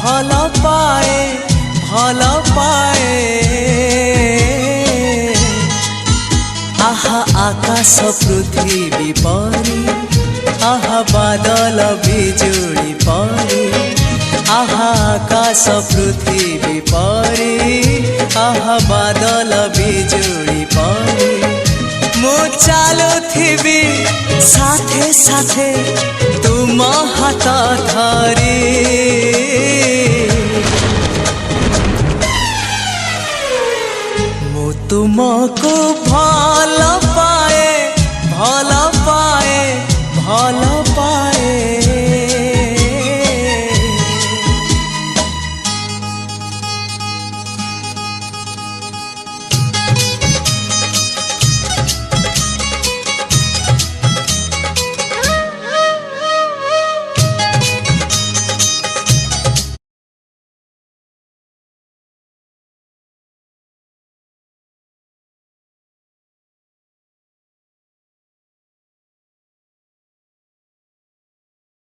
ଭଲ ପାଏ ଭଲ ପାଏ। आहा आकाश पृथ्वी परी, आहा बादल बिजुली परी, आहा आकाश पृथ्वी परी, आहा बादल बिजुली परी। मु चालुथिबी साथे साथे तुम हाथ धरी, मु तुमको भल